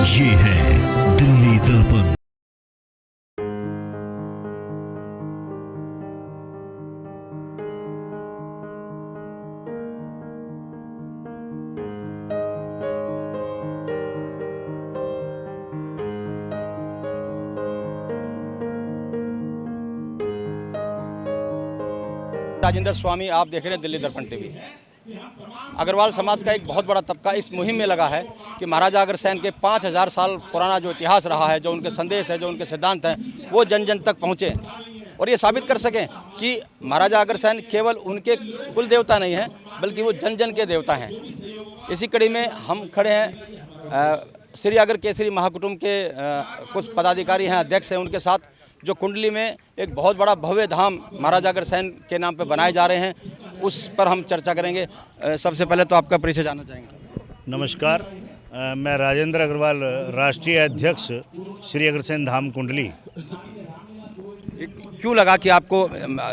ये है दिल्ली दर्पण। राजेंद्र स्वामी, आप देख रहे हैं दिल्ली दर्पण टीवी। अग्रवाल समाज का एक बहुत बड़ा तबका इस मुहिम में लगा है कि महाराजा अग्रसेन के 5000 साल पुराना जो इतिहास रहा है, जो उनके संदेश है, जो उनके सिद्धांत हैं, वो जन जन तक पहुँचे और ये साबित कर सकें कि महाराजा अग्रसेन केवल उनके कुल देवता नहीं हैं, बल्कि वो जन जन के देवता हैं। इसी कड़ी में हम खड़े हैं श्री अग्र केसरी महाकुटुंब के कुछ पदाधिकारी हैं, अध्यक्ष हैं, उनके साथ, जो कुंडली में एक बहुत बड़ा भव्य धाम महाराजा अग्रसेन के नाम पे बनाए जा रहे हैं, उस पर हम चर्चा करेंगे। सबसे पहले तो आपका परिचय जानना चाहेंगे। नमस्कार, मैं राजेंद्र अग्रवाल, राष्ट्रीय अध्यक्ष श्री अग्रसेन धाम कुंडली। क्यों लगा कि आपको,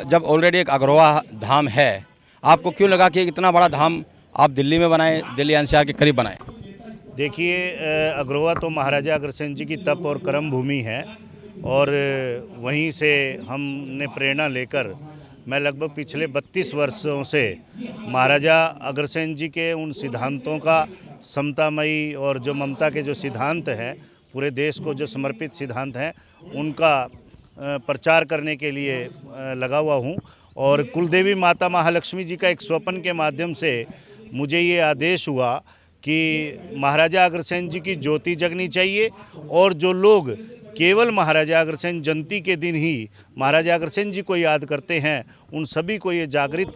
जब ऑलरेडी एक अग्रवा धाम है, आपको क्यों लगा कि इतना बड़ा धाम आप दिल्ली में बनाएं, दिल्ली एनसीआर के करीब बनाएं? देखिए, अग्रवा तो महाराजा अग्रसेन जी की तप और कर्म भूमि है और वहीं से हमने प्रेरणा लेकर मैं लगभग पिछले 32 वर्षों से महाराजा अग्रसेन जी के उन सिद्धांतों का, समतामयी और जो ममता के जो सिद्धांत हैं, पूरे देश को जो समर्पित सिद्धांत हैं, उनका प्रचार करने के लिए लगा हुआ हूँ। और कुलदेवी माता महालक्ष्मी जी का एक स्वप्न के माध्यम से मुझे ये आदेश हुआ कि महाराजा अग्रसेन जी की ज्योति जगनी चाहिए और जो लोग केवल महाराजा अग्रसेन जयंती के दिन ही महाराजा अग्रसेन जी को याद करते हैं, उन सभी को ये जागृत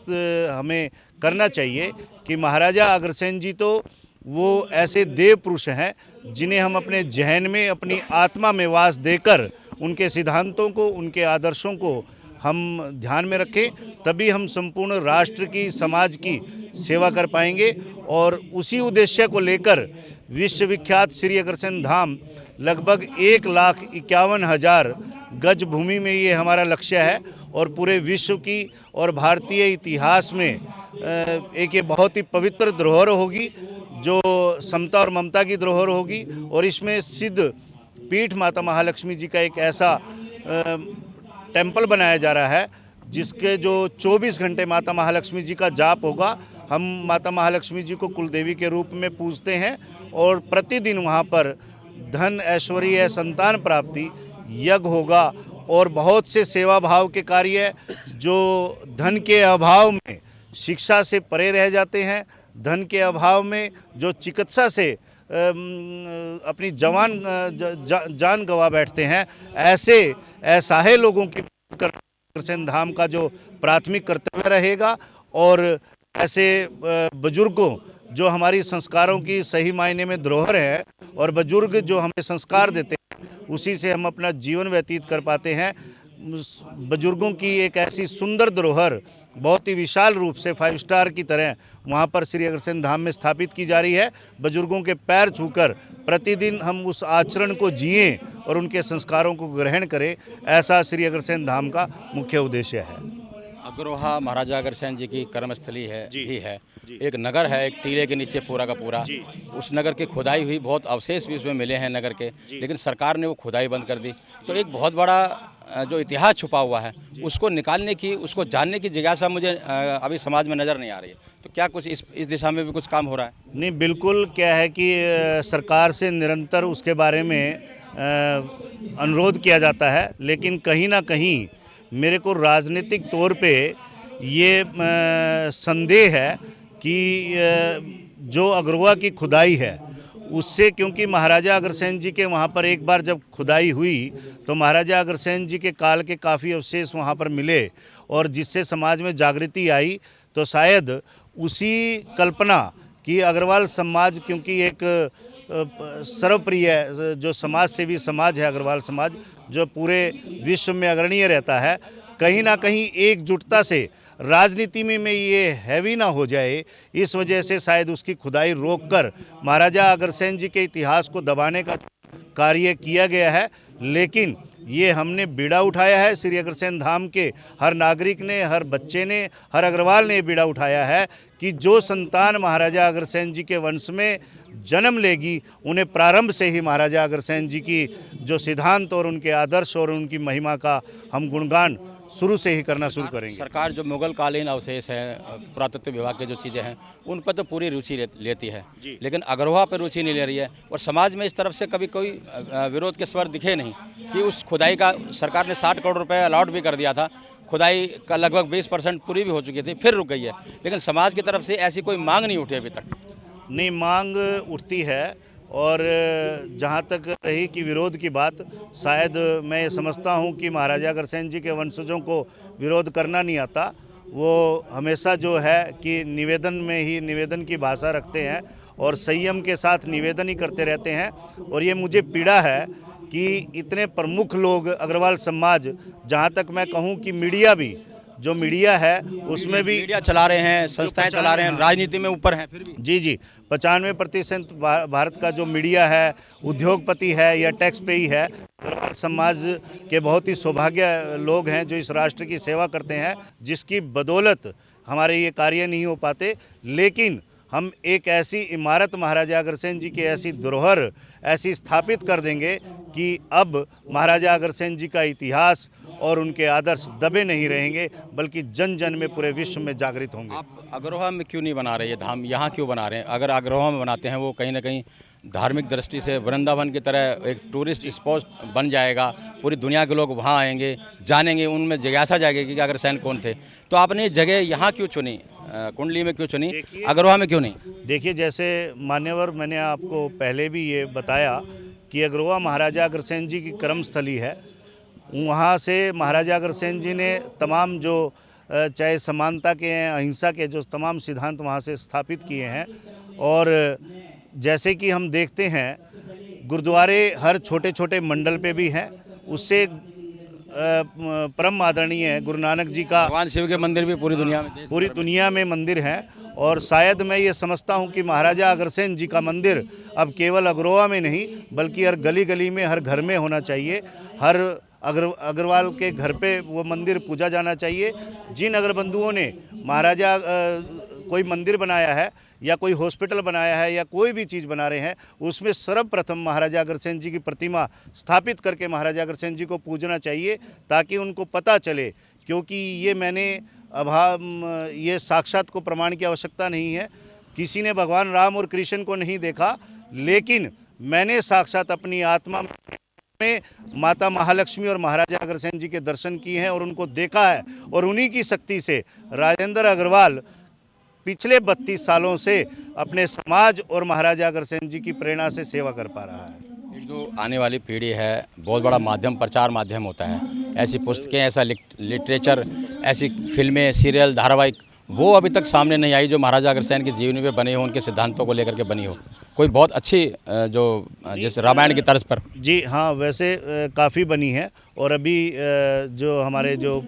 हमें करना चाहिए कि महाराजा अग्रसेन जी तो वो ऐसे देव पुरुष हैं जिन्हें हम अपने जहन में, अपनी आत्मा में वास देकर उनके सिद्धांतों को, उनके आदर्शों को हम ध्यान में रखें, तभी हम संपूर्ण राष्ट्र की, समाज की सेवा कर पाएंगे। और उसी उद्देश्य को लेकर विश्वविख्यात श्री अग्रसेन धाम लगभग 1,51,000 गज भूमि में ये हमारा लक्ष्य है और पूरे विश्व की और भारतीय इतिहास में एक ये बहुत ही पवित्र धरोहर होगी, जो समता और ममता की धरोहर होगी। और इसमें सिद्ध पीठ माता महालक्ष्मी जी का एक ऐसा टेम्पल बनाया जा रहा है जिसके जो 24 घंटे माता महालक्ष्मी जी का जाप होगा। हम माता महालक्ष्मी जी को कुलदेवी के रूप में पूजते हैं और प्रतिदिन वहाँ पर धन, ऐश्वर्य, संतान प्राप्ति यज्ञ होगा और बहुत से सेवा भाव के कार्य जो धन के अभाव में शिक्षा से परे रह जाते हैं, धन के अभाव में जो चिकित्सा से अपनी जान गंवा बैठते हैं, ऐसे असहाय लोगों की अग्रसेन धाम का जो प्राथमिक कर्तव्य रहेगा। और ऐसे बुजुर्गों जो हमारी संस्कारों की सही मायने में धरोहर है और बुजुर्ग जो हमें संस्कार देते हैं, उसी से हम अपना जीवन व्यतीत कर पाते हैं। बुजुर्गों की एक ऐसी सुंदर धरोहर बहुत ही विशाल रूप से 5 स्टार की तरह वहाँ पर श्री अग्रसेन धाम में स्थापित की जा रही है। बुजुर्गों के पैर छूकर प्रतिदिन हम उस आचरण को जिएं और उनके संस्कारों को ग्रहण करें, ऐसा श्री अग्रसेन धाम का मुख्य उद्देश्य है। अग्रोहा महाराजा अग्रसेन जी की कर्मस्थली है भी है, एक नगर है, एक टीले के नीचे पूरा का पूरा। उस नगर की खुदाई हुई, बहुत अवशेष भी उसमें मिले हैं नगर के, लेकिन सरकार ने वो खुदाई बंद कर दी। तो एक बहुत बड़ा जो इतिहास छुपा हुआ है, उसको निकालने की, उसको जानने की जिज्ञासा मुझे अभी समाज में नज़र नहीं आ रही है। तो क्या कुछ इस दिशा में भी कुछ काम हो रहा है? नहीं, बिल्कुल। क्या है कि सरकार से निरंतर उसके बारे में अनुरोध किया जाता है, लेकिन कहीं ना कहीं मेरे को राजनीतिक तौर पे ये संदेह है कि जो अग्रवा की खुदाई है उससे, क्योंकि महाराजा अग्रसेन जी के वहाँ पर एक बार जब खुदाई हुई तो महाराजा अग्रसेन जी के काल के काफ़ी अवशेष वहाँ पर मिले और जिससे समाज में जागृति आई। तो शायद उसी कल्पना कि अग्रवाल समाज, क्योंकि एक सर्वप्रिय जो समाज सेवी समाज है अग्रवाल समाज, जो पूरे विश्व में अग्रणीय रहता है, कहीं ना कहीं एकजुटता से राजनीति में ये हैवी ना हो जाए, इस वजह से शायद उसकी खुदाई रोककर महाराजा अग्रसेन जी के इतिहास को दबाने का कार्य किया गया है। लेकिन ये हमने बीड़ा उठाया है। श्री अग्रसेन धाम के हर नागरिक ने, हर बच्चे ने, हर अग्रवाल ने बीड़ा उठाया है कि जो संतान महाराजा अग्रसेन जी के वंश में जन्म लेगी, उन्हें प्रारंभ से ही महाराजा अग्रसेन जी की जो सिद्धांत और उनके आदर्श और उनकी महिमा का हम गुणगान शुरू से ही करना शुरू करेंगे। सरकार जो मुगल कालीन अवशेष हैं, पुरातत्व विभाग के जो चीज़ें हैं, उन पर तो पूरी रुचि लेती है, लेकिन अग्रवा पर रुचि नहीं ले रही है। और समाज में इस तरफ से कभी कोई विरोध के स्वर दिखे नहीं कि उस खुदाई का सरकार ने 60 करोड़ रुपए अलॉट भी कर दिया था, खुदाई का लगभग 20% पूरी भी हो चुकी थी, फिर रुक गई है। लेकिन समाज की तरफ से ऐसी कोई मांग नहीं उठी अभी तक। नहीं, मांग उठती है। और जहाँ तक रही कि विरोध की बात, शायद मैं ये समझता हूँ कि महाराजा अग्रसेन जी के वंशजों को विरोध करना नहीं आता। वो हमेशा जो है कि निवेदन में ही निवेदन की भाषा रखते हैं और संयम के साथ निवेदन ही करते रहते हैं। और ये मुझे पीड़ा है कि इतने प्रमुख लोग अग्रवाल समाज, जहाँ तक मैं कहूँ कि मीडिया भी, जो मीडिया है उसमें भी मीडिया चला रहे हैं, संस्थाएं चला रहे हैं, राजनीति में ऊपर हैं, फिर भी जी 95% भारत का जो मीडिया है, उद्योगपति है या टैक्स पेई है, अग्रवाल समाज के बहुत ही सौभाग्य लोग हैं जो इस राष्ट्र की सेवा करते हैं, जिसकी बदौलत हमारे ये कार्य नहीं हो पाते। लेकिन हम एक ऐसी इमारत महाराजा अग्रसेन जी की, ऐसी धरोहर ऐसी स्थापित कर देंगे कि अब महाराजा अग्रसेन जी का इतिहास और उनके आदर्श दबे नहीं रहेंगे, बल्कि जन जन में, पूरे विश्व में जागृत होंगे। आप अग्रवा में क्यों नहीं बना रहे ये धाम, यहाँ क्यों बना रहे हैं? अगर अग्रवा में बनाते हैं, वो कहीं ना कहीं धार्मिक दृष्टि से वृंदावन की तरह एक टूरिस्ट स्पॉट बन जाएगा, पूरी दुनिया के लोग वहाँ आएंगे, जानेंगे, उनमें जिज्ञासा जाएगी कि अग्रसेन कौन थे। तो आपने जगह यहाँ क्यों चुनी, कुंडली में क्यों चुनी, अग्रवा में क्यों नहीं? देखिए, जैसे मान्यवर, मैंने आपको पहले भी ये बताया कि अग्रवा महाराजा अग्रसेन जी की कर्मस्थली है। वहाँ से महाराजा अग्रसेन जी ने तमाम जो चाहे समानता के हैं, अहिंसा के जो तमाम सिद्धांत वहाँ से स्थापित किए हैं। और जैसे कि हम देखते हैं, गुरुद्वारे हर छोटे छोटे मंडल पे भी हैं। उससे परम आदरणीय है गुरु नानक जी का, भगवान शिव के मंदिर भी पूरी दुनिया में मंदिर हैं। और शायद मैं ये समझता हूँ कि महाराजा अग्रसेन जी का मंदिर अब केवल अग्रवा में नहीं, बल्कि हर गली गली में, हर घर में होना चाहिए। हर अग्रवाल के घर पे वो मंदिर पूजा जाना चाहिए। जिन अग्रबंधुओं ने महाराजा कोई मंदिर बनाया है या कोई हॉस्पिटल बनाया है या कोई भी चीज़ बना रहे हैं, उसमें सर्वप्रथम महाराजा अग्रसेन जी की प्रतिमा स्थापित करके महाराजा अग्रसेन जी को पूजना चाहिए, ताकि उनको पता चले। क्योंकि ये साक्षात को प्रमाण की आवश्यकता नहीं है। किसी ने भगवान राम और कृष्ण को नहीं देखा, लेकिन मैंने साक्षात अपनी आत्मा में माता महालक्ष्मी और महाराजा अग्रसेन जी के दर्शन किए हैं और उनको देखा है। और उन्हीं की शक्ति से राजेंद्र अग्रवाल पिछले 32 सालों से अपने समाज और महाराजा अग्रसेन जी की प्रेरणा से सेवा कर पा रहा है। जो आने वाली पीढ़ी है, बहुत बड़ा माध्यम, प्रचार माध्यम होता है। ऐसी पुस्तकें, ऐसा लिटरेचर, ऐसी फिल्में, सीरियल, धारावाहिक, वो अभी तक सामने नहीं आई जो महाराजा अग्रसेन की जीवनी पे बनी हो, उनके सिद्धांतों को लेकर के बनी हो। कोई बहुत अच्छी जो जैसे रामायण की तर्ज पर। जी हाँ, वैसे काफ़ी बनी है। और अभी जो हमारे जो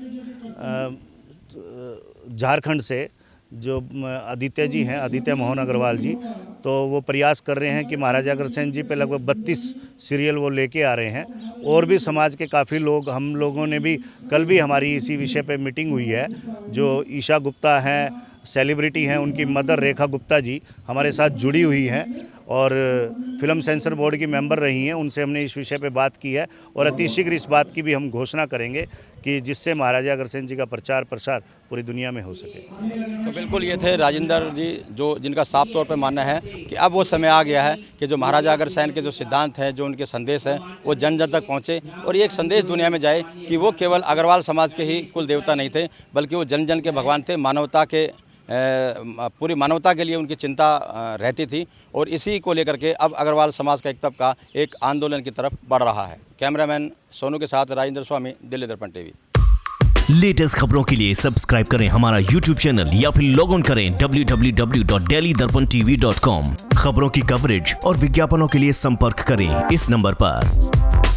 झारखंड से जो आदित्य जी हैं, आदित्य मोहन अग्रवाल जी, तो वो प्रयास कर रहे हैं कि महाराजा अग्रसेन जी पे लगभग 32 सीरियल वो लेके आ रहे हैं। और भी समाज के काफ़ी लोग, हम लोगों ने भी, कल भी हमारी इसी विषय पे मीटिंग हुई है। जो ईशा गुप्ता हैं, सेलिब्रिटी हैं, उनकी मदर रेखा गुप्ता जी हमारे साथ जुड़ी हुई हैं और फिल्म सेंसर बोर्ड की मेंबर रही हैं। उनसे हमने इस विषय पे बात की है और अतिशीघ्र इस बात की भी हम घोषणा करेंगे कि जिससे महाराजा अग्रसेन जी का प्रचार प्रसार पूरी दुनिया में हो सके। तो बिल्कुल ये थे राजेंद्र जी, जो जिनका साफ तौर पे मानना है कि अब वो समय आ गया है कि जो महाराजा अग्रसेन के जो सिद्धांत हैं, जो उनके संदेश हैं, वो जन जन तक पहुँचे और ये एक संदेश दुनिया में जाए कि वो केवल अग्रवाल समाज के ही कुल देवता नहीं थे, बल्कि वो जन जन के भगवान थे। मानवता के पूरी मानवता के लिए उनकी चिंता रहती थी और इसी को लेकर के अब अग्रवाल समाज का एक तबका एक आंदोलन की तरफ बढ़ रहा है। कैमरामैन सोनू के साथ राजेंद्र स्वामी, दिल्ली दर्पण टीवी। लेटेस्ट खबरों के लिए सब्सक्राइब करें हमारा YouTube चैनल या फिर लॉग ऑन करें www.delhidarpantv.com। खबरों की कवरेज और विज्ञापनों के लिए संपर्क करें इस नंबर पर।